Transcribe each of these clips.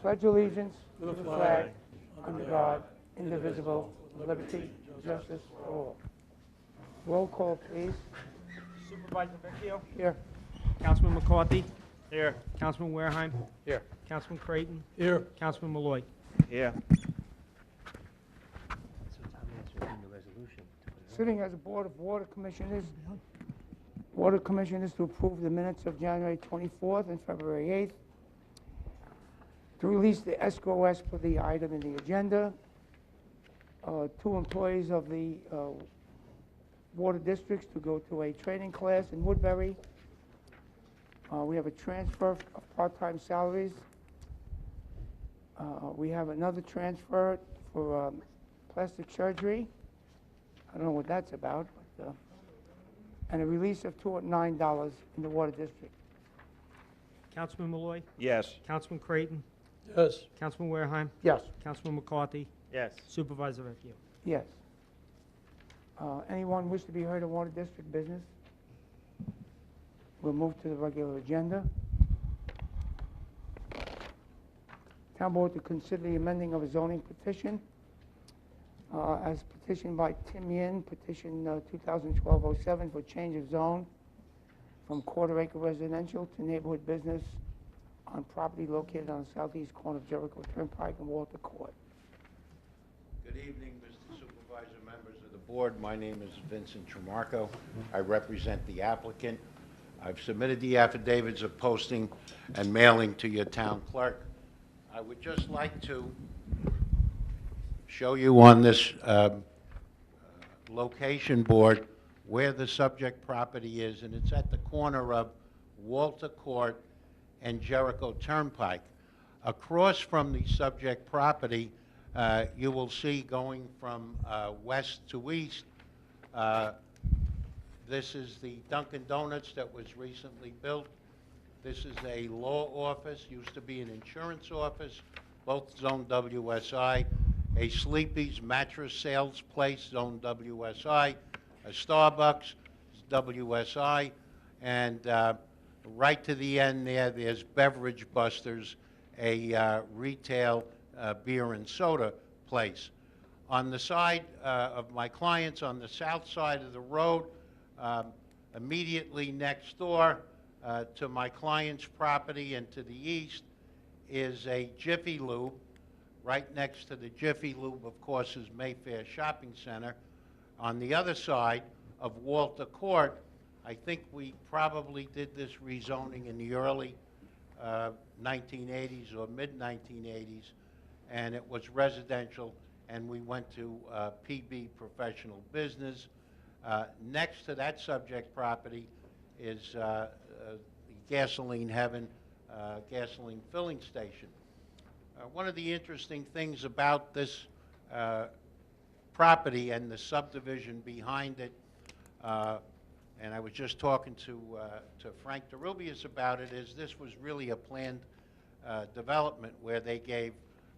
pledge allegiance to the flag under God, indivisible, with liberty and justice for all. Roll call, please. Supervisor Vecchio? Here. Councilman McCarthy? Here. Councilman Wareheim? Here. Councilman Creighton? Here. Councilman Malloy? Here. Sitting as a Board of Water Commissioners to approve the minutes of January 24th and February 8th, to release the escrow for the item in the agenda, 2 employees of the water districts to go to a training class in Woodbury. We have a transfer of part-time salaries. We have another transfer for plastic surgery. I don't know what that's about, but, and a release of $209 in the water district. Councilman Malloy? Yes. Councilman Creighton? Yes. Councilman Wareheim? Yes. Councilman McCarthy? Yes. Supervisor Vecchio? Yes. Anyone wish to be heard on water district business? We'll move to the regular agenda. Town Board to consider the amending of a zoning petition as petitioned by Tim Yin, petition 2012-07 for change of zone from quarter-acre residential to neighborhood business on property located on the southeast corner of Jericho Turnpike and Walter Court. Good evening, Mr. Supervisor, members of the board. My name is Vincent Tremarco. I represent the applicant. I've submitted the affidavits of posting and mailing to your town clerk. I would just like to show you on this location board where the subject property is, and it's at the corner of Walter Court and Jericho Turnpike. Across from the subject property, you will see going from west to east, this is the Dunkin' Donuts that was recently built. This is a law office, used to be an insurance office, both zone WSI, a Sleepy's mattress sales place, zone WSI, a Starbucks, WSI, and right to the end there's Beverage Busters, a retail beer and soda place. On the side of my clients, on the south side of the road, immediately next door to my client's property and to the east is a Jiffy Lube. Right next to the Jiffy Lube, of course, is Mayfair Shopping Center. On the other side of Walter Court, I think we probably did this rezoning in the early 1980s or mid-1980s, and it was residential, and we went to PB Professional Business. Next to that subject property is the Gasoline Heaven gasoline filling station. One of the interesting things about this property and the subdivision behind it, and I was just talking to Frank DeRubius about it, is this was really a planned development where they gave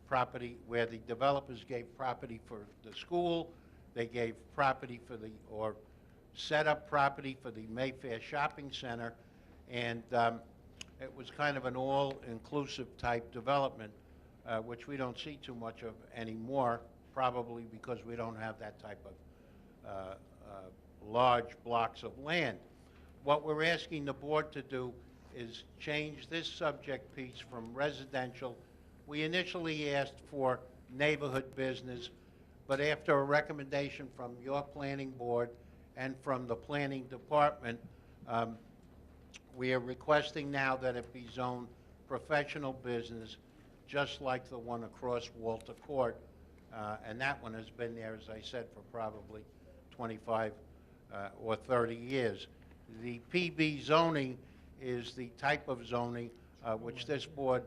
property, where the developers gave property for the school, they gave property for the, or set up property for the Mayfair Shopping Center, and it was kind of an all-inclusive type development, which we don't see too much of anymore, probably because we don't have that type of large blocks of land. What we're asking the board to do is change this subject piece from residential. We initially asked for neighborhood business, but after a recommendation from your planning board and from the planning department, we are requesting now that it be zoned professional business, just like the one across Walter Court, and that one has been there, as I said, for probably 25 or 30 years. The PB zoning is the type of zoning which this board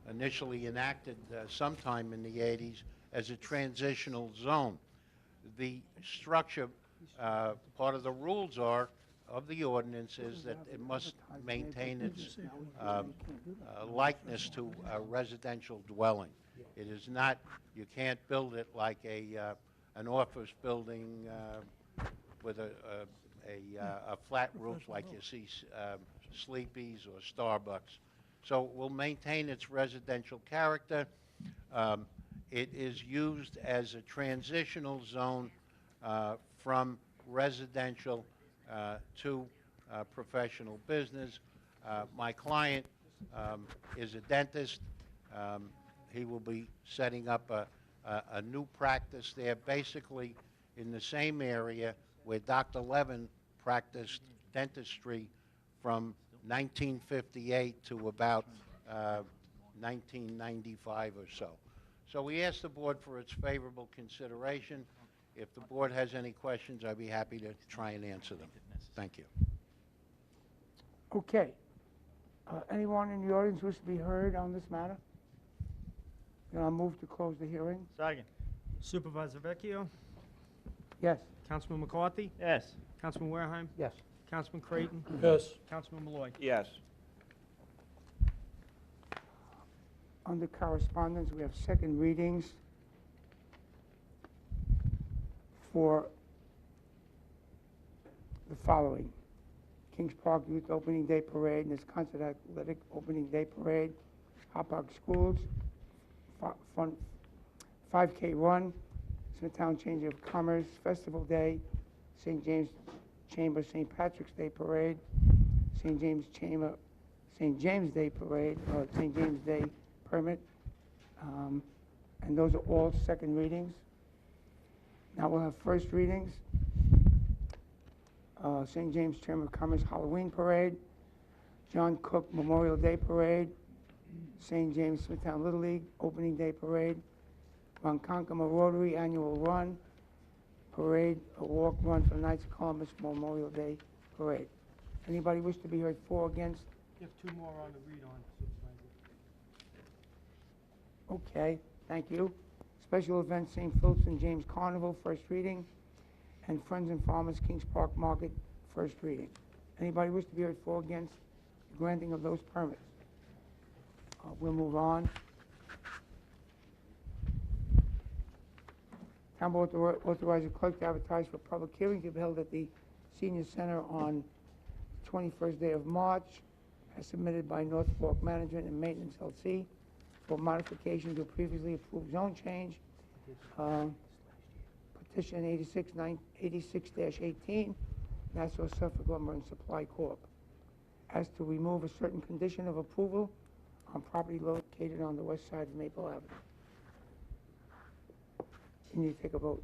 initially enacted sometime in the 80s as a transitional zone. The structure, part of the rules are, of the ordinance is that it must maintain its likeness to a residential dwelling. It is not, you can't build it like an office building with a flat roof like you see Sleepy's or Starbucks. So it will maintain its residential character. It is used as a transitional zone from residential to professional business. My client is a dentist. He will be setting up a new practice there, basically in the same area where Dr. Levin practiced dentistry from 1958 to about 1995 or so. So we ask the board for its favorable consideration. If the board has any questions, I'd be happy to try and answer them. Thank you. Okay. Anyone in the audience wish to be heard on this matter? Then I'll move to close the hearing. Second. Supervisor Vecchio, Yes. Councilman McCarthy, Yes. Councilman Wareheim, Yes. Councilman Creighton, Yes. Councilman Malloy. Yes. Under correspondence, we have second readings for the following: Kings Park Youth Opening Day Parade, Wisconsin Athletic Opening Day Parade, Hoppark Schools, Fun 5K Run, Smithtown Chamber of Commerce Festival Day, St. James Chamber St. Patrick's Day Parade, St. James Chamber St. James Day Parade, or St. James Day Permit, and those are all second readings. Now we'll have first readings. St. James Chamber of Commerce Halloween Parade, John Cook Memorial Day Parade, St. James Smithtown Little League Opening Day Parade, Ronkonkoma Rotary Annual Run Parade, a walk run for the Knights of Columbus Memorial Day Parade. Anybody wish to be heard for or against? You have two more on the read-on, Supervisor. Okay, thank you. Special event, St. Philip's and James Carnival, first reading, and Friends and Farmers Kings Park Market, first reading. Anybody wish to be heard for or against the granting of those permits? We'll move on. Town Board authorizes the clerk to advertise for public hearing to be held at the Senior Center on 21st day of March, as submitted by North Fork Management and Maintenance LC for modification to a previously approved zone change. Petition 86-18, Nassau Suffolk Lumber and Supply Corp. As to remove a certain condition of approval on property located on the west side of Maple Avenue. You need to take a vote.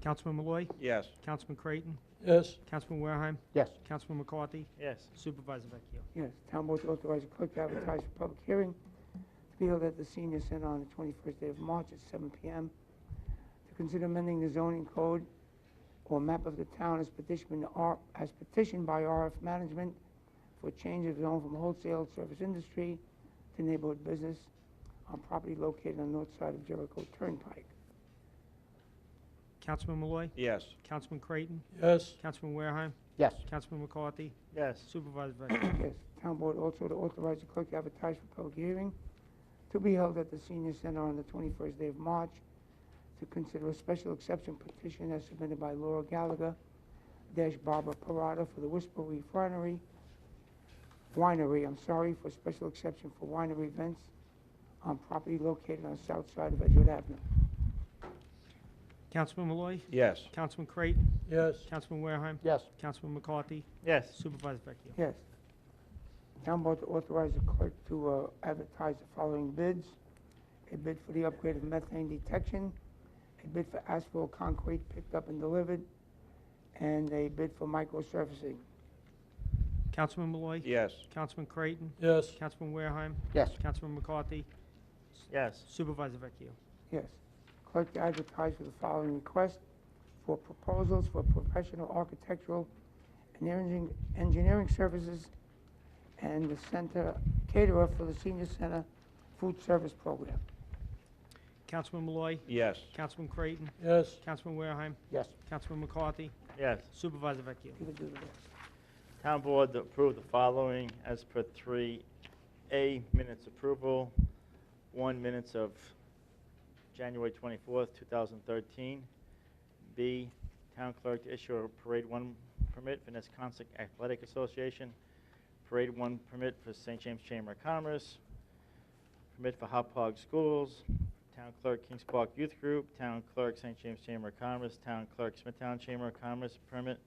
Councilman Malloy, Yes. Councilman Creighton, Yes. Councilman Wareheim, Yes. Councilman McCarthy, Yes. Supervisor Vecchio. Yes, Town Board authorizes the clerk to advertise for public hearing to be held at the Senior Center on the 21st day of March at 7 p.m. to consider amending the zoning code or map of the town as petitioned by RF Management for change of zone from wholesale service industry to neighborhood business on property located on the north side of Jericho Turnpike. Councilman Malloy, Yes. Councilman Creighton, Yes. Councilman Wareheim, Yes. Councilman McCarthy, Yes. Supervisor Vecchio. Yes, Town Board also to authorize the clerk to advertise for public hearing to be held at the Senior Center on the 21st day of March to consider a special exception petition as submitted by Laura Gallagher - Barbara Parada for the Whisper Winery, for special exception for winery events on property located on the south side of Edgewood Avenue. Councilman Malloy, Yes. Councilman Creighton, Yes. Councilman Wareheim, Yes. Councilman McCarthy, Yes. Supervisor Vecchio. Yes. Town Board to authorize the clerk to advertise the following bids: a bid for the upgrade of methane detection, a bid for asphalt concrete picked up and delivered, and a bid for microsurfacing. Councilman Malloy, Yes. Councilman Creighton, Yes. Councilman Wareheim, Yes. Councilman McCarthy, Yes. Supervisor Vecchio. Yes. Clerk to advertise for the following request for proposals for professional architectural and engineering services and the center caterer for the Senior Center Food Service Program. Councilman Malloy, Yes. Councilman Creighton, Yes. Councilman Wareheim, Yes. Councilman McCarthy, Yes. Supervisor Vecchio. You can do the rest. Town Board to approve the following as per 3A, minutes approval. 1, minutes of January 24th, 2013. B, Town Clerk to issue a Parade 1 permit for Wisconsin Athletic Association Parade 1 permit for St. James Chamber of Commerce, permit for Hop Hog Schools, Town Clerk Kings Park Youth Group, Town Clerk St. James Chamber of Commerce, Town Clerk Smithtown Chamber of Commerce, permit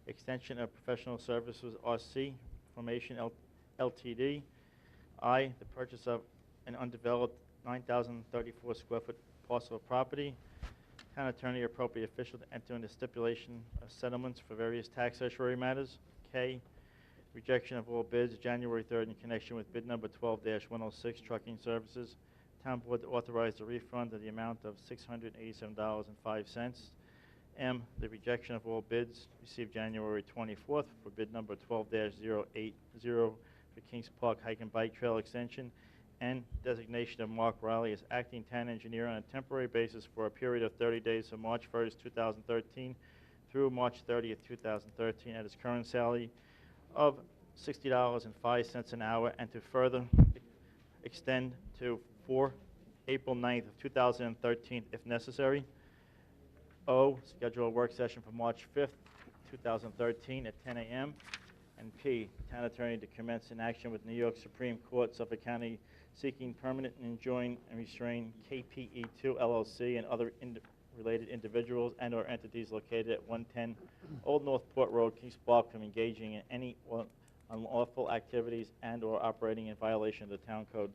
extension of professional services RC, Formation LTD. I, the purchase of an undeveloped 9,034 square foot parcel of property. Town attorney or appropriate official to enter into stipulation of settlements for various tax certiorari matters. K, rejection of all bids January 3rd in connection with bid number 12-106 trucking services. Town board to authorize the refund of the amount of $687.05. M, the rejection of all bids received January 24th for bid number 12-080 for Kings Park Hike and Bike Trail Extension. N, designation of Mark Riley as acting town engineer on a temporary basis for a period of 30 days from March 1st, 2013 through March 30th, 2013 at his current salary of $60.05 an hour, and to further extend to April 9th of 2013 if necessary. O, schedule a work session for March 5th, 2013 at 10 a.m. And P, town attorney to commence an action with New York Supreme Court, Suffolk County, seeking permanent and enjoin and restrain KPE2 LLC and other related individuals and/or entities located at 110 Old Northport Road, Kings Park, from engaging in any unlawful activities and/or operating in violation of the town code.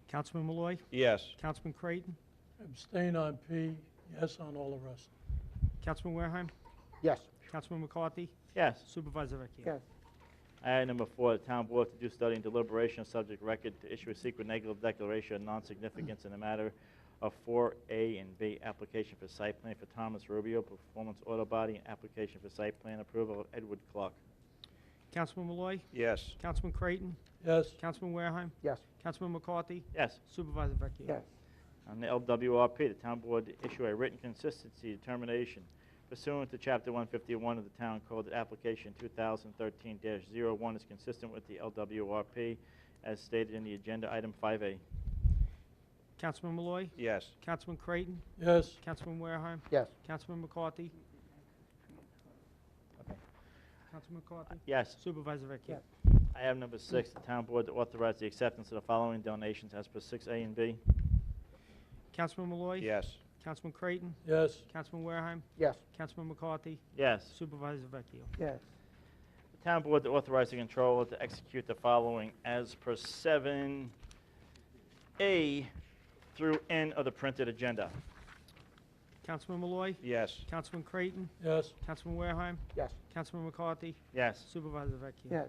Councilman Malloy. Yes. Councilman Creighton. Abstain on P, yes on all the rest. Councilman Wareham. Yes. Councilman McCarthy. Yes. Supervisor Vecchio. Yes. Item number 4, the town board to do study and deliberation of subject record to issue a secret negative declaration of non-significance in the matter of 4A and B, application for site plan for Thomas Rubio, Performance Auto Body, and application for site plan approval of Edward Clark. Councilman Malloy. Yes. Councilman Creighton. Yes, Councilman Wareham. Yes. Councilman McCarthy. Yes. Supervisor Vecchio. Yes. On the LWRP, the town board to issue a written consistency determination pursuant to Chapter 151 of the Town Code that application 2013-01 is consistent with the LWRP as stated in the agenda item 5A. Councilman Malloy. Yes. Councilman Creighton. yes, Councilman Wareham. Yes. Councilman McCarthy. Okay. Councilman McCarthy. Yes. Supervisor Vecchio. Yes. Item number 6, the town board to authorize the acceptance of the following donations as per 6A and B. Councilman Malloy. Yes. Councilman Creighton. yes, Councilman Wareham. Yes. Councilman McCarthy. Yes. Supervisor Vecchio. Yes. The town board to authorize the controller to execute the following as per 7A through N of the printed agenda. Councilman Malloy. Yes. Councilman Creighton. yes, Councilman Wareham. Yes. Councilman McCarthy. Yes. Supervisor Vecchio. Yes.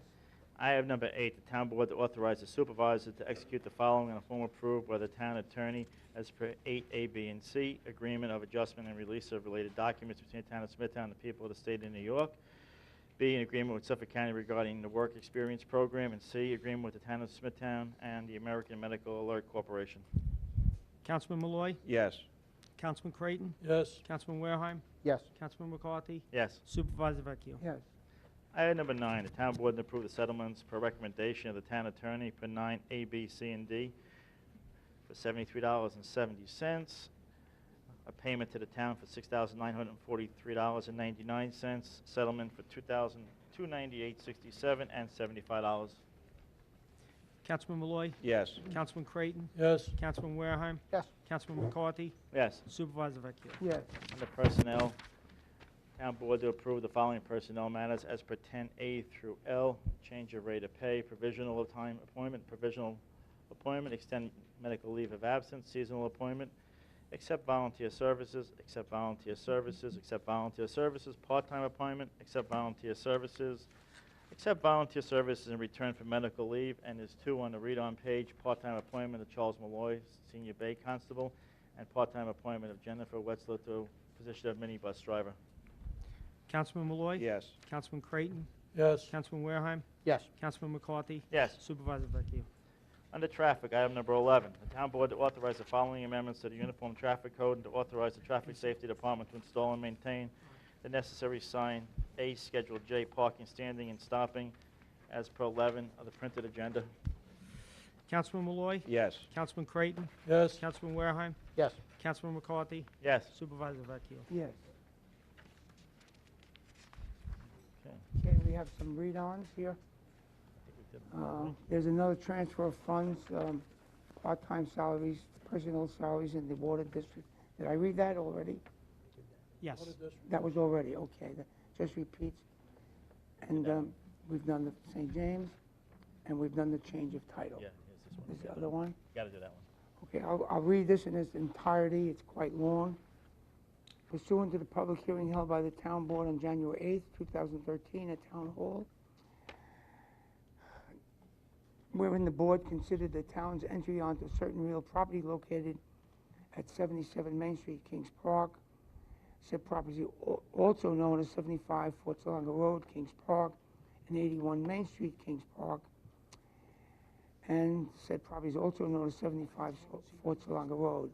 Item number 8, the town board to authorize the supervisor to execute the following in a form approved by the town attorney as per 8A, B, and C, agreement of adjustment and release of related documents between the town of Smithtown and the people of the state of New York. B, an agreement with Suffolk County regarding the work experience program. And C, agreement with the town of Smithtown and the American Medical Alert Corporation. Councilman Malloy. Yes. Councilman Creighton. yes, Councilman Wareham. Yes. Councilman McCarthy. Yes. Supervisor Vecchio. Yes. Item number 9, the town board to approve the settlements per recommendation of the town attorney per 9A, B, C, and D for $73.70. A payment to the town for $6,943.99. Settlement for $298.67 and $75. Councilman Malloy. Yes. Councilman Creighton. yes, Councilman Wareham. Yes. Councilman McCarthy. Yes. Supervisor Vecchio. Yes. Under personnel, town board to approve the following personnel matters as per 10A through L. Change of rate of pay, provisional of time appointment, extend medical leave of absence, seasonal appointment, accept volunteer services, accept volunteer services, accept volunteer services, part-time appointment, accept volunteer services in return for medical leave, and there's 2 on the read-on page, part-time appointment of Charles Malloy, Senior Bay Constable, and part-time appointment of Jennifer Wetzler to position of minibus driver. Councilman Malloy. Yes. Councilman Creighton. yes, Councilman Wareham. Yes. Councilman McCarthy. Yes. Supervisor Vecchio. Under traffic, item number 11, the town board to authorize the following amendments to the Uniform Traffic Code and to authorize the Traffic Safety Department to install and maintain the necessary sign, A, Schedule J, parking, standing, and stopping, as per 11 of the printed agenda. Councilman Malloy. Yes. Councilman Creighton. yes, Councilman Wareham. Yes. Councilman McCarthy. Yes. Supervisor Vecchio. Yes. Okay. Okay, we have some read-ons here. There's another transfer of funds, part-time salaries, personnel salaries in the water district. Did I read that already? Yes. Water district. That was already, okay, that just repeats. And we've done the St. James, and we've done the change of title. Yeah, here's this one. Is the other one? Gotta do that one. Okay, I'll read this in its entirety, it's quite long. Pursuant to the public hearing held by the town board on January 8th, 2013 at Town Hall, wherein the board considered the town's entry onto certain real property located at 77 Main Street, Kings Park. Said property also known as 75 Fort Salonga Road, Kings Park, and 81 Main Street, Kings Park. And said property is also known as 75 Fort Salonga Road.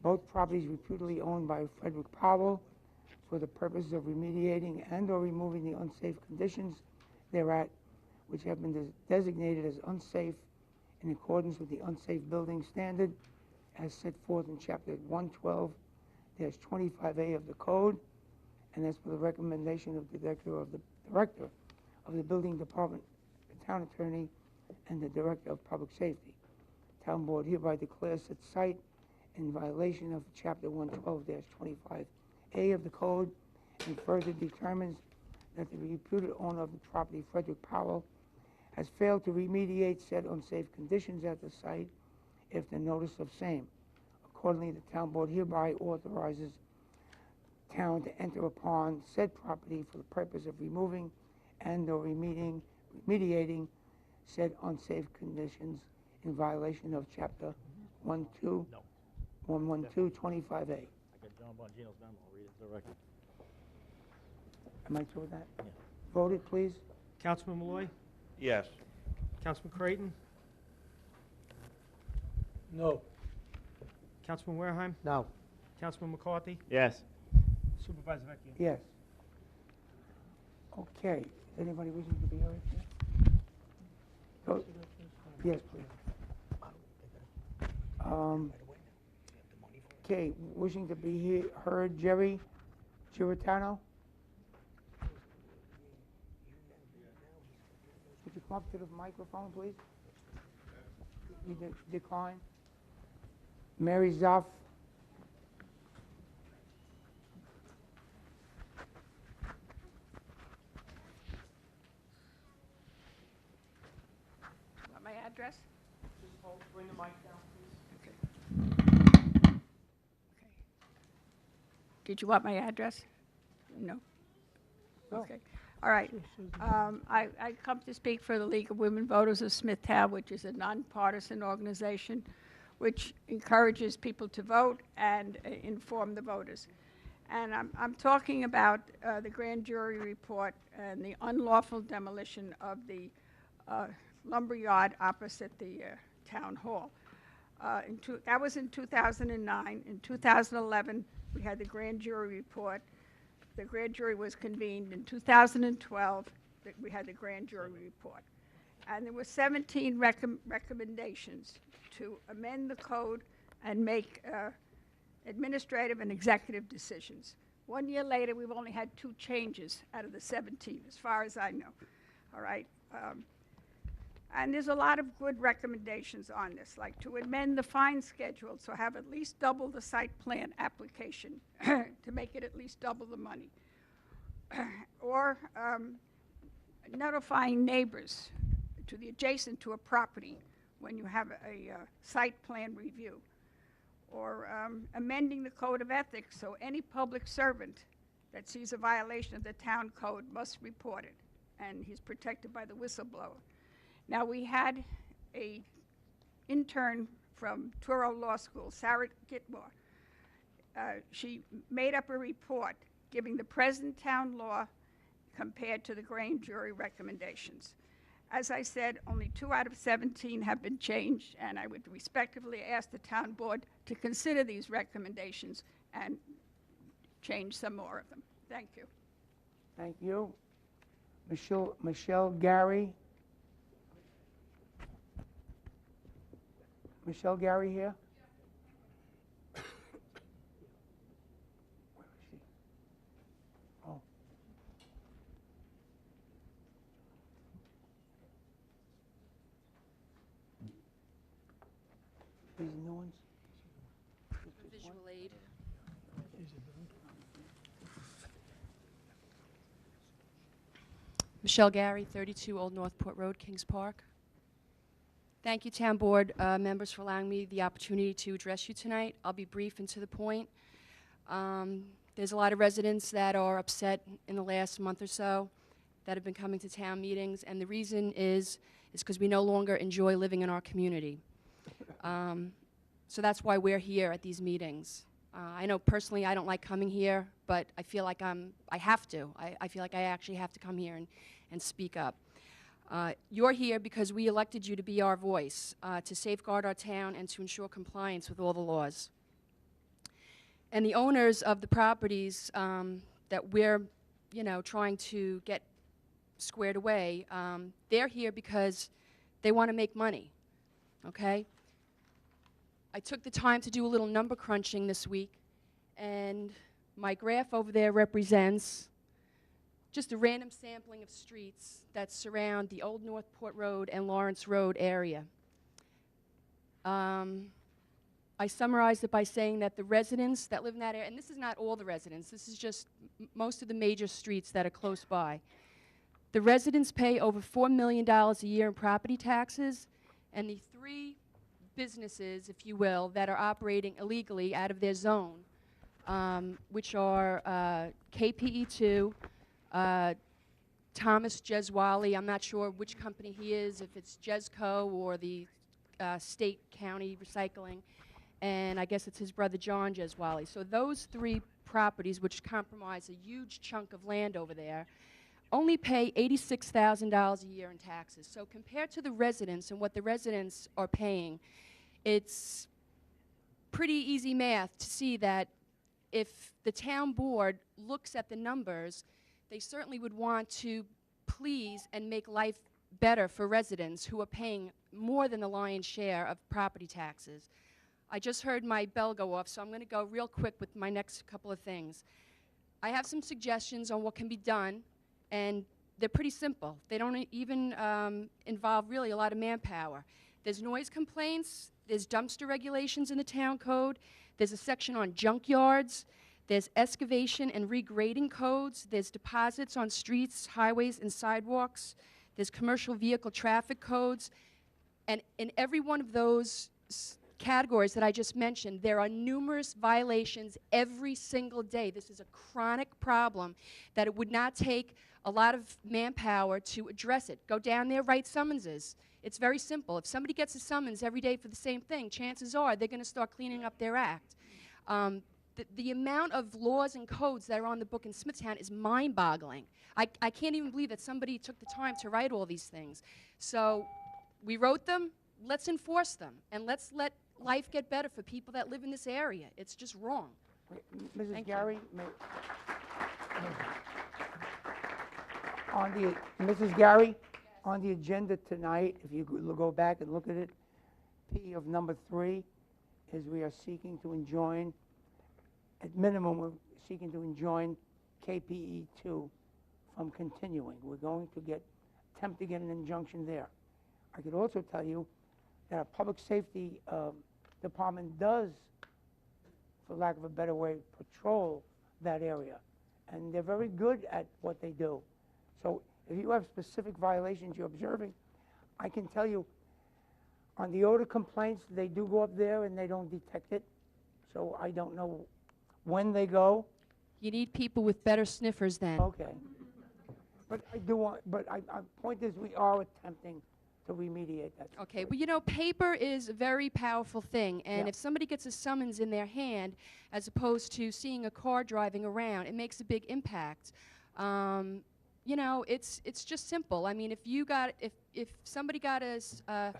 Both properties reputedly owned by Frederick Powell for the purpose of remediating and or removing the unsafe conditions thereat, which have been designated as unsafe in accordance with the unsafe building standard as set forth in chapter 112-25A of the code, and as per the recommendation of the director of the building department, the town attorney, and the director of public safety. Town board hereby declares said site in violation of chapter 112-25A of the code, and further determines that the reputed owner of the property, Frederick Powell, has failed to remediate said unsafe conditions at the site if the notice of same. Accordingly, the town board hereby authorizes town to enter upon said property for the purpose of removing and or remediating said unsafe conditions in violation of chapter 112, No. 112-25A. I got John Bongino's memo. I'll read it to the record. Am I through with that? Yeah. Voted, please. Councilman Malloy, Yes. Councilman Creighton, No. Councilman Wareheim, No. Councilman McCarthy, Yes. Supervisor Vecchio. Yes. Okay, is anybody wishing to be heard here? Go- Yes, please. Okay, wishing to be heard, Jerry Giratano? Would you come up to the microphone, please? You decline. Mary Zoff? Want my address? Just bring the mic down, please. Okay. Did you want my address? No? No. Okay. All right. I come to speak for the League of Women Voters of Smithtown, which is a nonpartisan organization which encourages people to vote and inform the voters. And I'm talking about the grand jury report and the unlawful demolition of the lumber yard opposite the town hall. That was in 2009. In 2011, we had the grand jury report. The grand jury was convened in 2012. We had the grand jury report. And there were 17 recommendations to amend the code and make administrative and executive decisions. 1 year later, we've only had 2 changes out of the 17, as far as I know. All right. And there's a lot of good recommendations on this, like to amend the fine schedule, so have at least double the site plan application to make it at least double the money. Or notifying neighbors to the adjacent to a property when you have a site plan review. Or amending the code of ethics so any public servant that sees a violation of the town code must report it, and he's protected by the whistleblower. Now, we had a intern from Touro Law School, Sarah Gitmore. She made up a report giving the present town law compared to the grand jury recommendations. As I said, only 2 out of 17 have been changed, and I would respectfully ask the town board to consider these recommendations and change some more of them. Thank you. Thank you. Michelle Gary? Michelle Gary here? Where is she? Oh. Michelle Gary, 32 Old Northport Road, Kings Park. Thank you, Town Board members, for allowing me the opportunity to address you tonight. I'll be brief and to the point. There's a lot of residents that are upset in the last month or so that have been coming to town meetings, and the reason is because we no longer enjoy living in our community. So that's why we're here at these meetings. I know personally I don't like coming here, but I feel like I have to. I feel like I actually have to come here and speak up. You're here because we elected you to be our voice, to safeguard our town and to ensure compliance with all the laws. And the owners of the properties that we're, trying to get squared away, they're here because they want to make money, okay? I took the time to do a little number crunching this week, and my graph over there represents just a random sampling of streets that surround the Old Northport Road and Lawrence Road area. I summarized it by saying that the residents that live in that area, and this is not all the residents, this is just most of the major streets that are close by. The residents pay over $4 million a year in property taxes, and the three businesses, if you will, that are operating illegally out of their zone, which are KPE2, Thomas Jeswali, I'm not sure which company he is, if it's Jesco or the State County Recycling, and I guess it's his brother John Jeswali. So those three properties, which comprise a huge chunk of land over there, only pay $86,000 a year in taxes. So compared to the residents and what the residents are paying, it's pretty easy math to see that if the town board looks at the numbers, they certainly would want to please and make life better for residents who are paying more than the lion's share of property taxes. I just heard my bell go off, so I'm going to go real quick with my next couple of things. I have some suggestions on what can be done, and they're pretty simple. They don't even involve really a lot of manpower. There's noise complaints, there's dumpster regulations in the town code, there's a section on junkyards, there's excavation and regrading codes, there's deposits on streets, highways, and sidewalks, there's commercial vehicle traffic codes, and in every one of those categories that I just mentioned, there are numerous violations every single day. This is a chronic problem that it would not take a lot of manpower to address it. Go down there, write summonses. It's very simple. If somebody gets a summons every day for the same thing, chances are they're going to start cleaning up their act. The amount of laws and codes that are on the book in Smithtown is mind-boggling. I can't even believe that somebody took the time to write all these things. So we wrote them, let's enforce them, and let's let life get better for people that live in this area. It's just wrong. Mrs. Thank you. Gary, Mrs. Gary, on the agenda tonight, if you go back and look at it, P of number 3 is we are seeking to enjoin, at minimum, we're seeking to enjoin KPE2 from continuing. We're going to attempt to get an injunction there. I could also tell you that our public safety department does, for lack of a better way, patrol that area. And they're very good at what they do. So if you have specific violations you're observing, I can tell you on the odor complaints, they do go up there and they don't detect it. So I don't know when they go. You need people with better sniffers then. Okay. But I do want, but I point is we are attempting to remediate that. Okay, well, paper is a very powerful thing, and Yeah. if somebody gets a summons in their hand, as opposed to seeing a car driving around, it makes a big impact. It's just simple. I mean, if somebody got a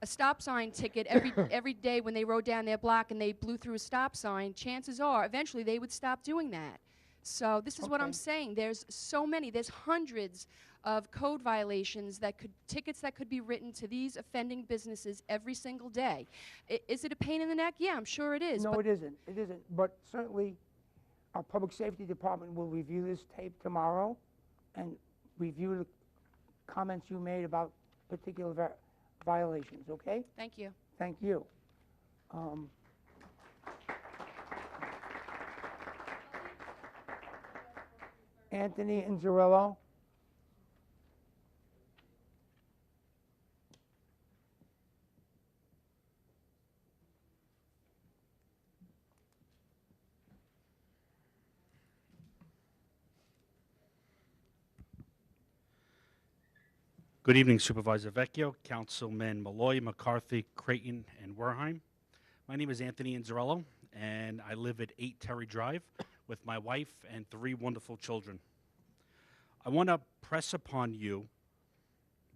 stop sign ticket every day when they rode down their block and they blew through a stop sign, chances are eventually they would stop doing that. So this is what I'm Okay. saying. There's hundreds of code violations tickets that could be written to these offending businesses every single day. Is it a pain in the neck? Yeah, I'm sure it is. No, but it isn't. It isn't. But certainly, our public safety department will review this tape tomorrow and review the comments you made about particular violations, okay? Thank you. Thank you. Anthony Inzerillo. Good evening, Supervisor Vecchio, Councilman Malloy, McCarthy, Creighton, and Werheim. My name is Anthony Inzarello, and I live at 8 Terry Drive with my wife and 3 wonderful children. I want to press upon you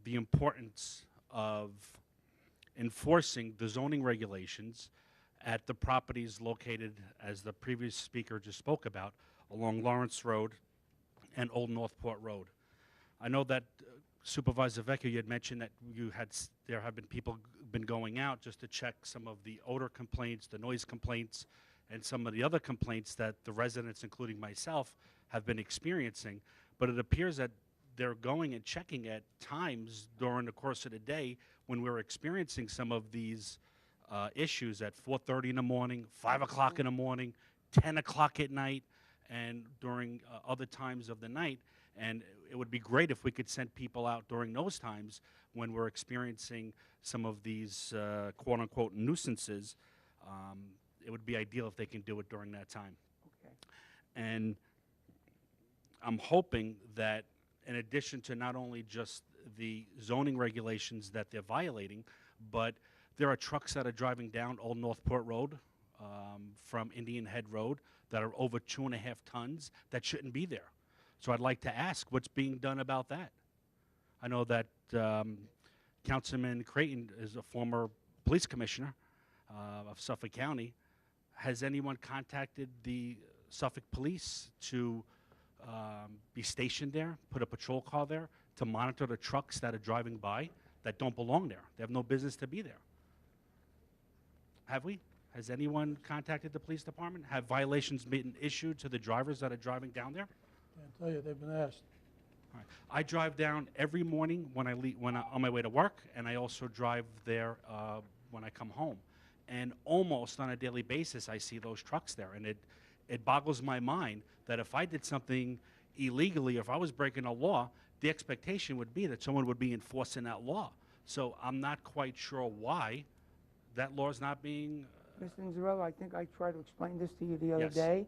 the importance of enforcing the zoning regulations at the properties located, as the previous speaker just spoke about, along Lawrence Road and Old Northport Road. I know that Supervisor Vecchio, you had mentioned that there have been people been going out just to check some of the odor complaints, the noise complaints, and some of the other complaints that the residents, including myself, have been experiencing. But it appears that they're going and checking at times during the course of the day when we're experiencing some of these issues at 4:30 in the morning, 5 o'clock in the morning, 10 o'clock at night, and during other times of the night. And it would be great if we could send people out during those times when we're experiencing some of these quote-unquote nuisances. It would be ideal if they can do it during that time. Okay. And I'm hoping that in addition to not only just the zoning regulations that they're violating, but there are trucks that are driving down Old Northport Road from Indian Head Road that are over 2.5 tons that shouldn't be there. So I'd like to ask what's being done about that. I know that Councilman Creighton is a former police commissioner of Suffolk County. Has anyone contacted the Suffolk Police to be stationed there, put a patrol car there to monitor the trucks that are driving by that don't belong there? They have no business to be there. Have we? Has anyone contacted the police department? Have violations been issued to the drivers that are driving down there? Can't tell you, they've been asked. All right. I drive down every morning when I leave, on my way to work, and I also drive there when I come home. And almost on a daily basis, I see those trucks there, and it boggles my mind that if I did something illegally, or if I was breaking a law, the expectation would be that someone would be enforcing that law. So I'm not quite sure why that law is not being. Mr. Inzarello, I think I tried to explain this to you the other Yes. day.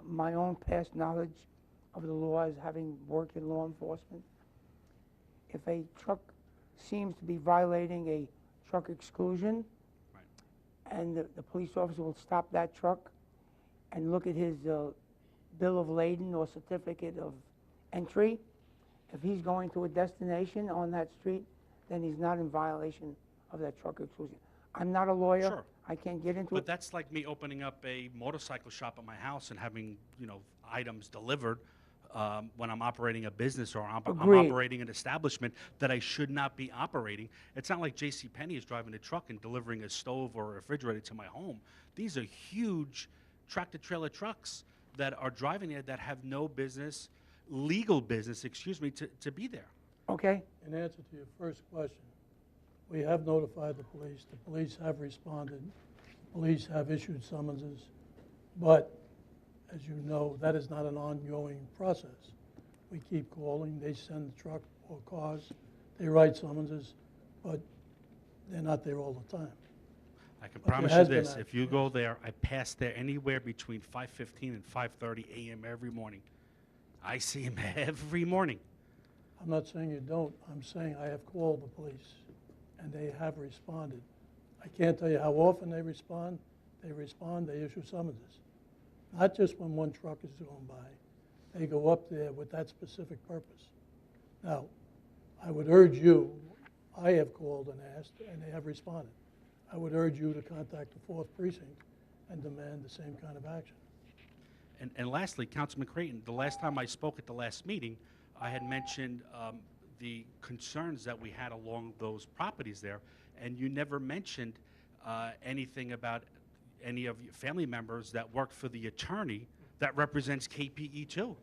My own past knowledge of the law is having worked in law enforcement. If a truck seems to be violating a truck exclusion, Right. and the police officer will stop that truck and look at his bill of lading or certificate of entry, if he's going to a destination on that street, then he's not in violation of that truck exclusion. I'm not a lawyer. Sure. I can't get into But it. that's like me opening up a motorcycle shop at my house and having, items delivered when I'm operating a business or I'm Agreed. operating an establishment that I should not be operating. It's not like J.C. Penney is driving a truck and delivering a stove or a refrigerator to my home. These are huge tractor-trailer trucks that are driving there that have no business, legal business, to be there. Okay? In answer to your first question, we have notified the police. The police have responded. The police have issued summonses. But, as you know, that is not an ongoing process. We keep calling. They send the truck or cars. They write summonses, but they're not there all the time. I can there promise you has been this, if you go there, I pass there anywhere between 5:15 and 5:30 a.m. every morning. I see him every morning. I'm not saying you don't. I'm saying I have called the police, and they have responded. I can't tell you how often they respond. They respond, they issue summonses. Not just when one truck is going by. They go up there with that specific purpose. Now, I would urge you, I have called and asked, and they have responded. I would urge you to contact the 4th Precinct and demand the same kind of action. And lastly, Councilman Creighton, the last time I spoke at the last meeting, I had mentioned the concerns that we had along those properties there, and you never mentioned anything about any of your family members that worked for the attorney that represents KPE2.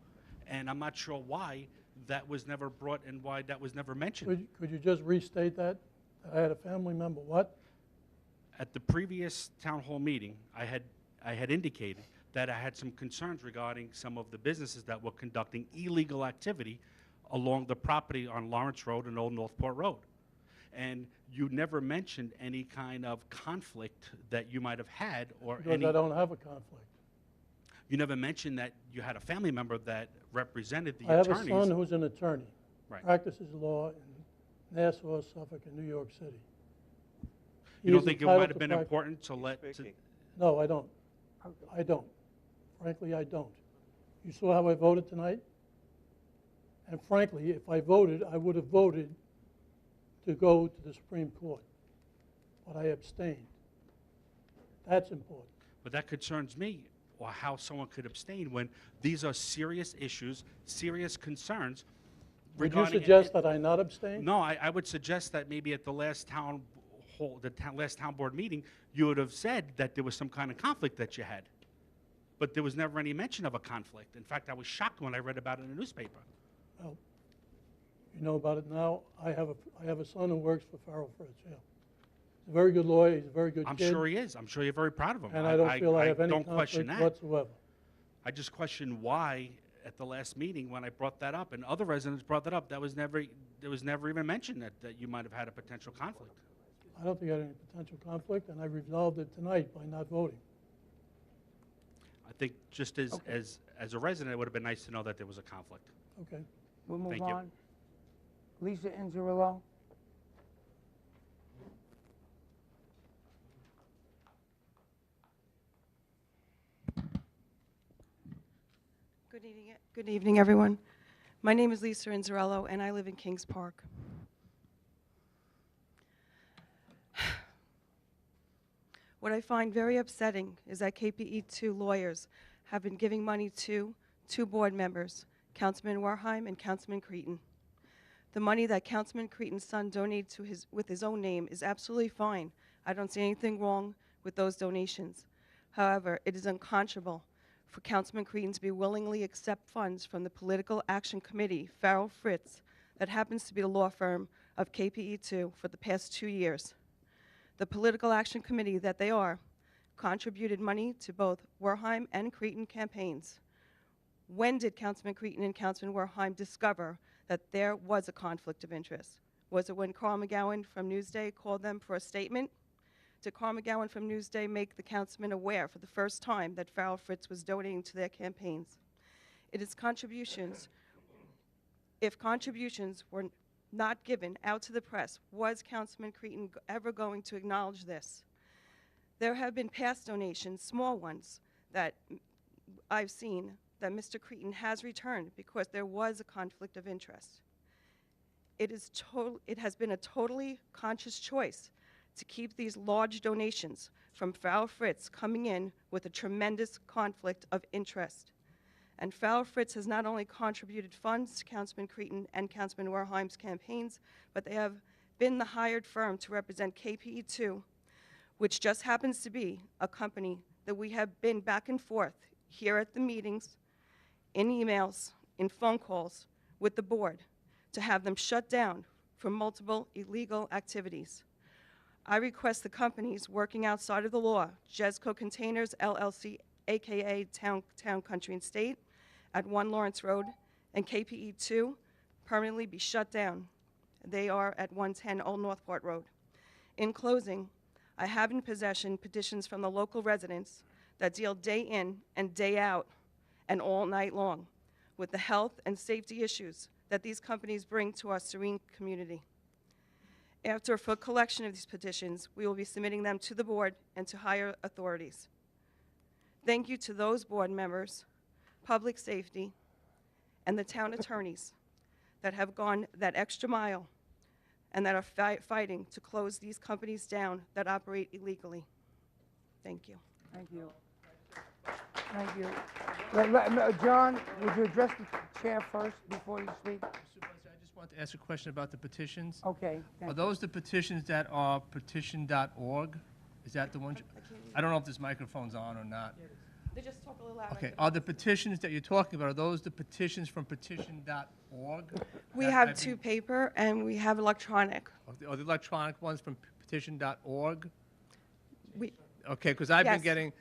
And I'm not sure why that was never brought and why that was never mentioned. Could you just restate that? I had a family member, what? At the previous town hall meeting, I had indicated that I had some concerns regarding some of the businesses that were conducting illegal activity along the property on Lawrence Road and Old Northport Road. And you never mentioned any kind of conflict that you might have had or Because I don't have a conflict. You never mentioned that you had a family member that represented the I have a attorneys. son who's an attorney. Right. Practices law in Nassau, Suffolk, and New York City. He You don't is think it entitled might have to been prac- important to let, to- No, I don't. I don't. Frankly, I don't. You saw how I voted tonight? And frankly, if I voted, I would have voted to go to the Supreme Court. But I abstained. That's important. but that concerns me, or how someone could abstain when these are serious issues, serious concerns Would you regarding. suggest that I not abstain? No, I would suggest that maybe at the last town hall, last town board meeting, you would have said that there was some kind of conflict that you had. But there was never any mention of a conflict. In fact, I was shocked when I read about it in the newspaper. Well, you know about it now. I have a son who works for Farrell Fritz, yeah. He's a very good lawyer, he's a very good I'm kid. sure he is. I'm sure you're very proud of him. And I don't feel I have any don't question conflict that. whatsoever. I just question why at the last meeting when I brought that up, and other residents brought that up, there was never even mentioned that you might have had a potential conflict. I don't think I had any potential conflict, and I resolved it tonight by not voting. I think just as a resident, it would have been nice to know that there was a conflict. Okay. We'll move Thank you. on. Lisa Inzerillo. Good evening, everyone. My name is Lisa Inzarello, and I live in Kings Park. What I find very upsetting is that KPE2 lawyers have been giving money to two board members, Councilman Warheim and Councilman Cretin. The money that Councilman Cretin's son donated with his own name is absolutely fine. I don't see anything wrong with those donations. However, it is unconscionable for Councilman Cretin to be willingly accept funds from the Political Action Committee, Farrell Fritz, that happens to be the law firm of KPE2 for the past 2 years. The Political Action Committee that they are contributed money to both Warheim and Cretin campaigns. When did Councilman Cretin and Councilman Warheim discover that there was a conflict of interest? Was it when Carl McGowan from Newsday called them for a statement? Did Carl McGowan from Newsday make the councilman aware for the first time that Farrell Fritz was donating to their campaigns? It is contributions. If contributions were not given out to the press, was Councilman Cretin ever going to acknowledge this? There have been past donations, small ones, that I've seen that Mr. Cretin has returned because there was a conflict of interest. It has been a totally conscious choice to keep these large donations from Farrell Fritz coming in with a tremendous conflict of interest. And Farrell Fritz has not only contributed funds to Councilman Cretin and Councilman Warheim's campaigns, but they have been the hired firm to represent KPE2, which just happens to be a company that we have been back and forth here at the meetings, in emails, in phone calls with the board to have them shut down for multiple illegal activities. I request the companies working outside of the law, Jesco Containers LLC, AKA Town, Country and State, at 1 Lawrence Road, and KPE2 permanently be shut down. They are at 110 Old Northport Road. In closing, I have in possession petitions from the local residents that deal day in and day out and all night long with the health and safety issues that these companies bring to our serene community. After a full collection of these petitions, we will be submitting them to the board and to higher authorities. Thank you to those board members, public safety, and the town attorneys that have gone that extra mile and that are fighting to close these companies down that operate illegally. Thank you. Thank you. Thank you. John, would you address the chair first before you speak? Supervisor, I just want to ask a question about the petitions. Okay, Are thank you. those the petitions that are petition.org? Is that the one? I don't know if this microphone's on or not. They just talk a little loud. Okay, are the petitions that you're talking about, are those the petitions from petition.org? We have two paper and we have electronic. Are the electronic ones from petition.org? We, Okay, because I've been Yes. getting.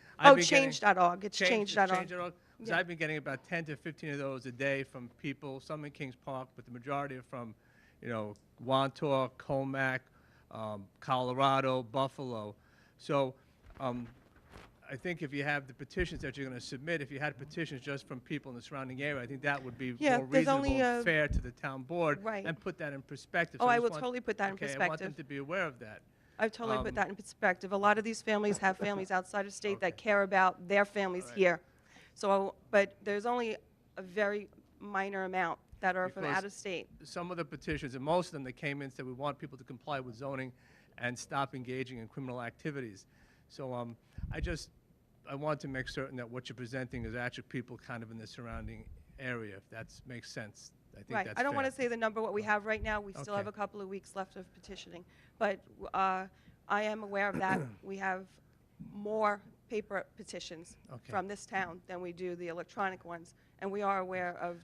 change.org. It's change.org. Because Yeah. I've been getting about 10 to 15 of those a day from people, some in Kings Park, but the majority are from, Wantor, Comac, Colorado, Buffalo. So I think if you have the petitions that you're going to submit, if you had petitions just from people in the surrounding area, I think that would be Yeah, more there's reasonable only and fair to the town board Right. and put that in perspective. Oh, So I just will want- totally put that in okay, I want them perspective. to be aware of that. I've totally put Um, that in perspective. A lot of these families have families outside of state that Okay. care about their families All right. here. So, but there's only a very minor amount that are from Because- out of state. Some of the petitions, and most of them that came in, said we want people to comply with zoning and stop engaging in criminal activities. So I want to make certain that what you're presenting is actually people kind of in the surrounding area, if that makes sense. I think Right. that's I don't want to fair. say the number what we have right now. We still have Okay. a couple of weeks left of petitioning. But I am aware of that. We have more paper petitions Okay. from this town than we do the electronic ones. And we are aware of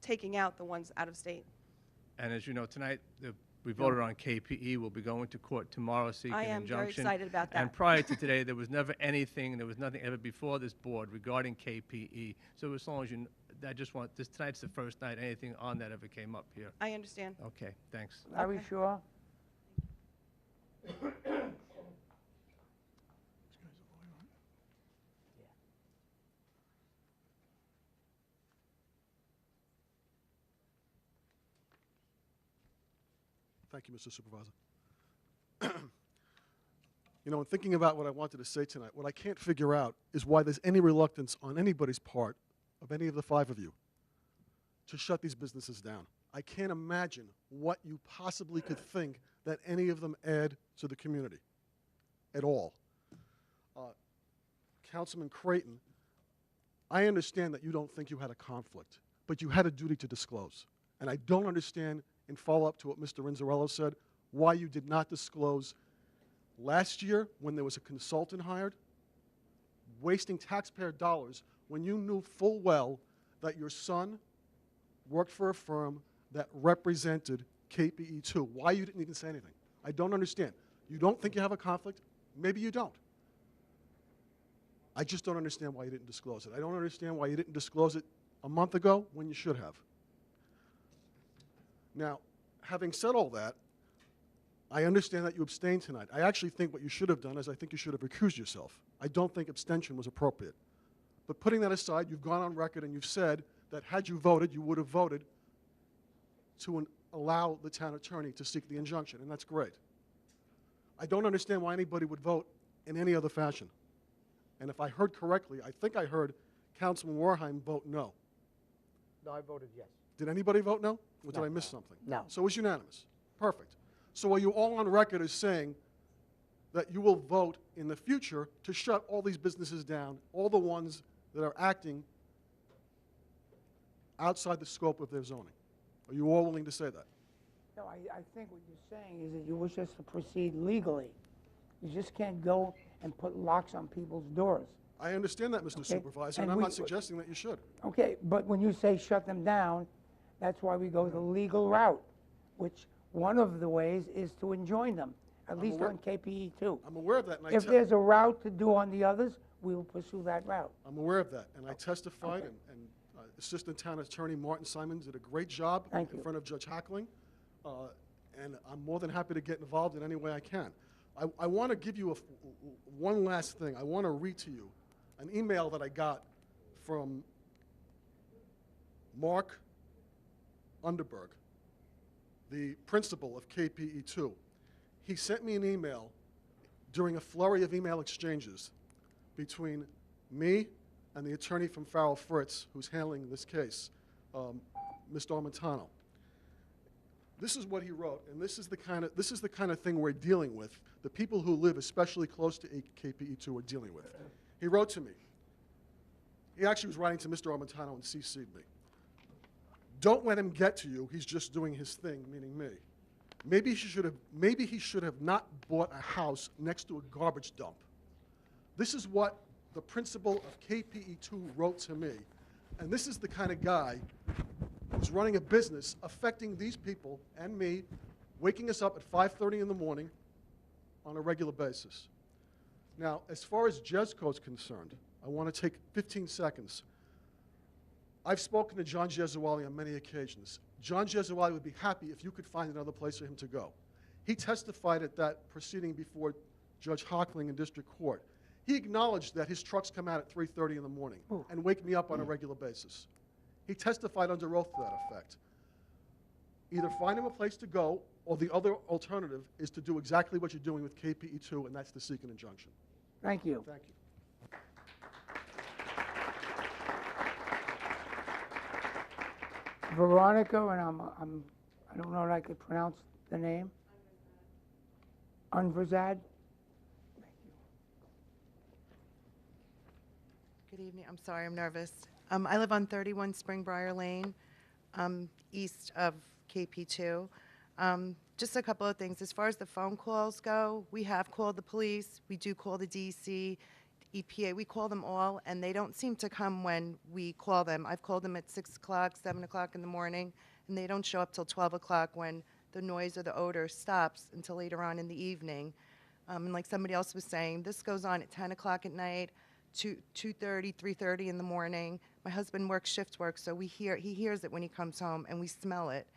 taking out the ones out of state. And as you know, tonight, we voted on KPE. We'll be going to court tomorrow seeking I an am very injunction. excited about And that. prior to today, there was nothing ever before this board regarding KPE. So as long as you, tonight's the first night anything on that ever came up here. I understand. Okay, thanks. Larry Okay. Shaw? Thank you, Mr. Supervisor. You know, in thinking about what I wanted to say tonight, what I can't figure out is why there's any reluctance on anybody's part of any of the five of you to shut these businesses down. I can't imagine what you possibly could think that any of them add to the community at all. Councilman Creighton, I understand that you don't think you had a conflict, but you had a duty to disclose. And I don't understand, in follow-up to what Mr. Inzarello said, why you did not disclose last year when there was a consultant hired, wasting taxpayer dollars when you knew full well that your son worked for a firm that represented KPE2. Why you didn't even say anything? I don't understand. You don't think you have a conflict? Maybe you don't. I just don't understand why you didn't disclose it. I don't understand why you didn't disclose it a month ago when you should have. Now, having said all that, I understand that you abstained tonight. I actually think what you should have done is I think you should have recused yourself. I don't think abstention was appropriate. But putting that aside, you've gone on record and you've said that had you voted, you would have voted to allow the town attorney to seek the injunction, and that's great. I don't understand why anybody would vote in any other fashion. And if I heard correctly, I think I heard Councilman Warheim vote no. No, I voted yes. Did anybody vote no? Or did No. I miss something? No. So it was unanimous. Perfect. So are you all on record as saying that you will vote in the future to shut all these businesses down, all the ones that are acting outside the scope of their zoning? Are you all willing to say that? No, I think what you're saying is that you wish us to proceed legally. You just can't go and put locks on people's doors. I understand that, Mr. Okay. Supervisor, And and I'm we- not suggesting that you should. Okay, but when you say shut them down, that's why we go the legal route, which one of the ways is to enjoin them, at I'm least aware- on KPE too. I'm aware of that, and If there's a route to do on the others, we will pursue that route. I'm aware of that, and I testified, Okay. and Assistant Town Attorney Martin Simons did a great job Thank in you. front of Judge Hackling, and I'm more than happy to get involved in any way I can. I want to give you one last thing. I want to read to you an email that I got from Mark Underberg, the principal of KPE2. He sent me an email during a flurry of email exchanges between me and the attorney from Farrell Fritz, who's handling this case, Mr. Armentano. This is what he wrote, and this is the kind of thing we're dealing with. The people who live especially close to KPE2 are dealing with. He wrote to me. He actually was writing to Mr. Armentano and CC'd me. Don't let him get to you. He's just doing his thing, meaning me. Maybe he should have not bought a house next to a garbage dump. This is what the principal of KPE2 wrote to me. And this is the kind of guy who's running a business affecting these people and me, waking us up at 5:30 in the morning on a regular basis. Now, as far as Jesco is concerned, I want to take 15 seconds. I've spoken to John Gesuale on many occasions. John Gesuale would be happy if you could find another place for him to go. He testified at that proceeding before Judge Hockling in district court. He acknowledged that his trucks come out at 3:30 in the morning and wake me up on a regular basis. He testified under oath to that effect. Either find him a place to go, or the other alternative is to do exactly what you're doing with KPE2, and that's to seek an injunction. Thank you. Thank you. Veronica, and I don't know if I could pronounce the name. Unverzad. Good evening. I'm sorry, I'm nervous. I live on 31 Springbriar Lane, east of KP2. Just a couple of things. As far as the phone calls go, we have called the police. We do call the DEC, EPA. We call them all, and they don't seem to come when we call them. I've called them at 6 o'clock, 7 o'clock in the morning, and they don't show up till 12 o'clock when the noise or the odor stops until later on in the evening. And like somebody else was saying, this goes on at 10 o'clock at night, 2:30, 3:30 in the morning. My husband works shift work, so he hears it when he comes home, and we smell it.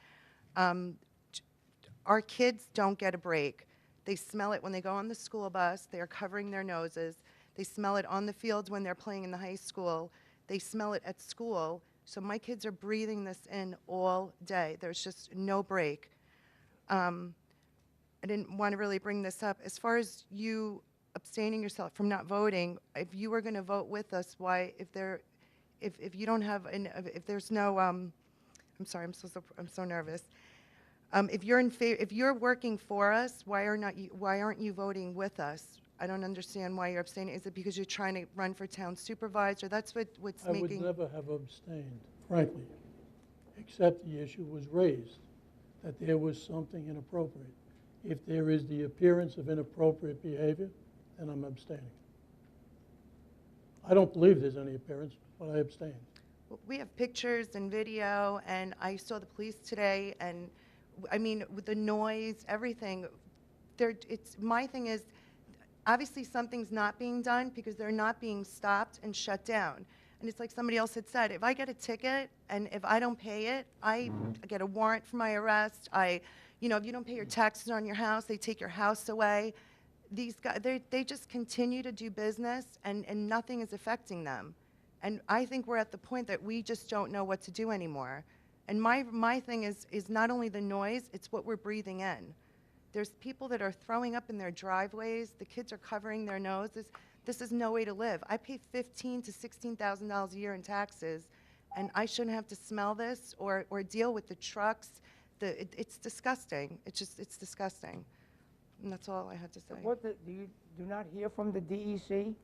Our kids don't get a break. They smell it when they go on the school bus. They are covering their noses. They smell it on the fields when they're playing in the high school. They smell it at school. So my kids are breathing this in all day. There's just no break. I didn't want to really bring this up. As far as you abstaining yourself from not voting, if you were going to vote with us, why, if you don't have, if there's no, I'm sorry, I'm so nervous. If you're in favor, if you're working for us, why aren't you voting with us? I don't understand why you're abstaining. Is it because you're trying to run for town supervisor? That's what's I making. would never have abstained, frankly, except the issue was raised, that there was something inappropriate. If there is the appearance of inappropriate behavior, then I'm abstaining. I don't believe there's any appearance, but I abstain. We have pictures and video, and I saw the police today, and I mean, with the noise, everything, my thing is, obviously something's not being done because they're not being stopped and shut down. And it's like somebody else had said, if I get a ticket and if I don't pay it, I get a warrant for my arrest. You know, if you don't pay your taxes on your house, they take your house away. These guys, they just continue to do business, and nothing is affecting them. And I think we're at the point that we just don't know what to do anymore. And my thing is not only the noise, it's what we're breathing in. There's people that are throwing up in their driveways. The kids are covering their noses. This is no way to live. I pay $15,000 to $16,000 a year in taxes, and I shouldn't have to smell this or deal with the trucks. It's disgusting. It's disgusting. And that's all I had to say. Do you do not hear from the DEC?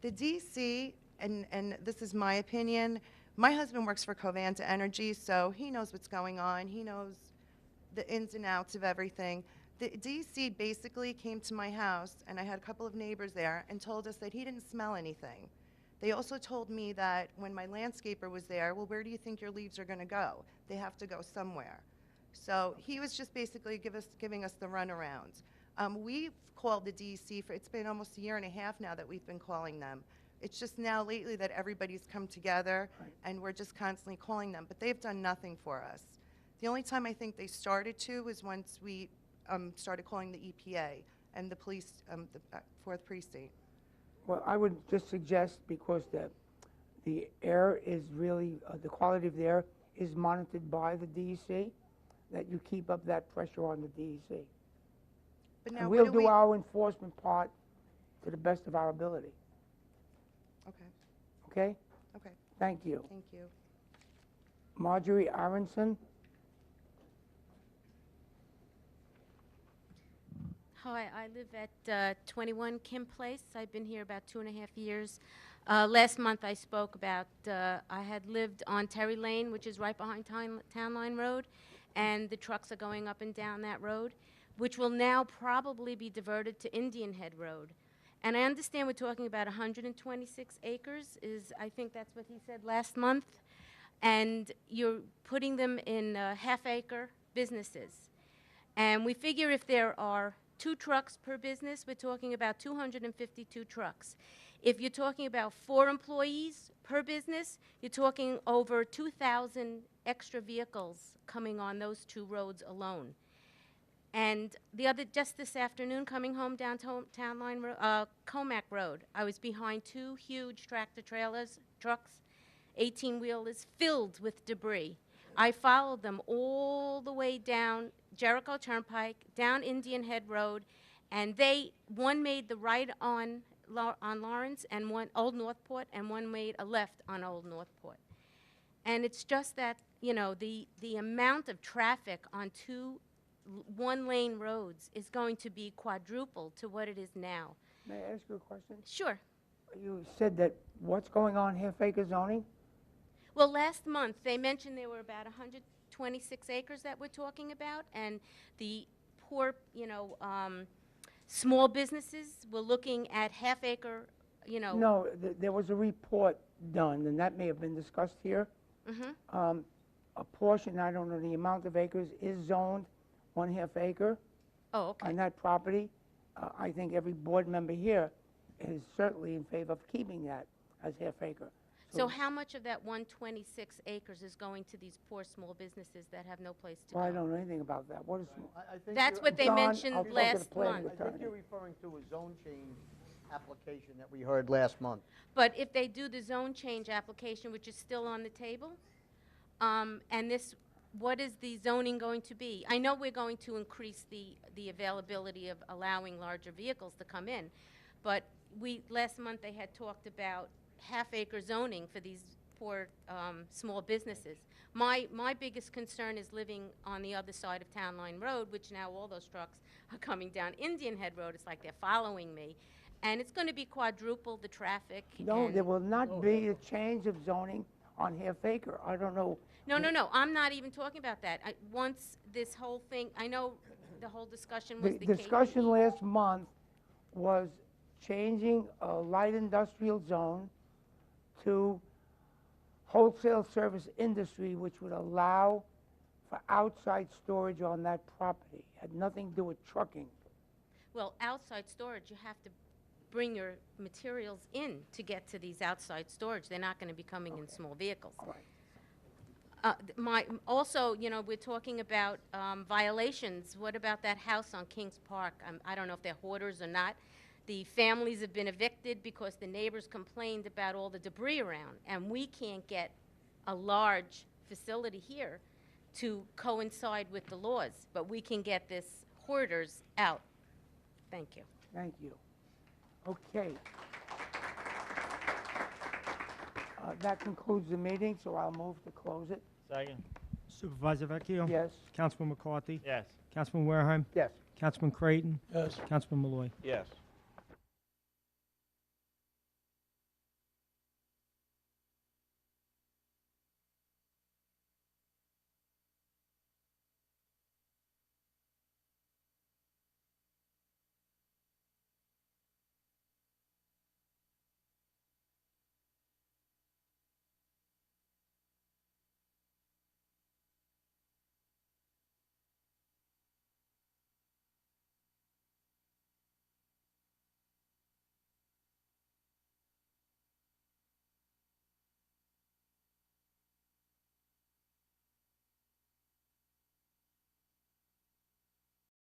The DEC, and this is my opinion, my husband works for Covanta Energy, so he knows what's going on. He knows the ins and outs of everything. The DEC basically came to my house, and I had a couple of neighbors there, and told us that he didn't smell anything. They also told me that when my landscaper was there, well, where do you think your leaves are going to go? They have to go somewhere. So he was just basically giving us the runaround. We've called the DEC it's been almost a year and a half now that we've been calling them. It's just now lately that everybody's come together, and we're just constantly calling them, but they've done nothing for us. The only time I think they started to was once we started calling the EPA and the police, the 4th Precinct. Well, I would just suggest, because the air is really, the quality of the air is monitored by the DEC, that you keep up that pressure on the DEC. But now And what we'll do our enforcement part to the best of our ability. Okay, Okay? okay, Thank you. thank you. Marjorie Aronson? Hi, I live at 21 Kim Place. I've been here about 2.5 years. Last month I spoke about, I had lived on Terry Lane, which is right behind Town Line Road, and the trucks are going up and down that road, which will now probably be diverted to Indian Head Road. And I understand we're talking about 126 acres, I think that's what he said last month, and you're putting them in half-acre businesses. And we figure if there are 2 trucks per business, we're talking about 252 trucks. If you're talking about 4 employees per business, you're talking over 2,000 extra vehicles coming on those 2 roads alone. And just this afternoon, coming home down Town Line, Comac Road, I was behind two huge tractor trucks, 18-wheelers, filled with debris. I followed them all the way down Jericho Turnpike, down Indian Head Road, and one made the right on Lawrence and one Old Northport, and one made a left on Old Northport. And it's just that, the amount of traffic on one-lane roads is going to be quadruple to what it is now. May I ask you a question? Sure. You said that what's going on half-acre zoning? Well, last month, they mentioned there were about 126 acres that we're talking about, and the poor, small businesses were looking at half-acre, No, there was a report done, and that may have been discussed here. A portion, I don't know the amount of acres, is zoned 1/2 acre Oh, okay. on that property. I think every board member here is certainly in favor of keeping that as half-acre. So how much of that 126 acres is going to these poor small businesses that have no place to Well, I go? don't know anything about that. What is, I think That's you're- what they John, mentioned I'll talk to the last planning month. I think you're referring to a zone change application that we heard last month. But if they do the zone change application, which is still on the table, what is the zoning going to be? I know we're going to increase the availability of allowing larger vehicles to come in, but last month they had talked about half-acre zoning for these poor small businesses. My biggest concern is living on the other side of Town Line Road, which now all those trucks are coming down Indian Head Road. It's like they're following me. And it's going to be quadruple the traffic. no, and- there will not be a change of zoning on half-acre. I don't know. No, I'm not even talking about that. Once this whole thing, I know the whole discussion was The the discussion KPE. last month was changing a light industrial zone to wholesale service industry, which would allow for outside storage on that property. Had nothing to do with trucking. Well, outside storage, you have to bring your materials in to get to these outside storage. They're not going to be coming in small vehicles. All right. Also, we're talking about violations. What about that house on Kings Park? I don't know if they're hoarders or not. The families have been evicted because the neighbors complained about all the debris around, and we can't get a large facility here to coincide with the laws, but we can get this hoarders out. Thank you. Thank you. Okay. That concludes the meeting, so I'll move to close it. Second? Supervisor Vecchio? Yes. Councilman McCarthy? Yes. Councilman Wareheim? Yes. Councilman Creighton? Yes. Councilman Malloy? Yes.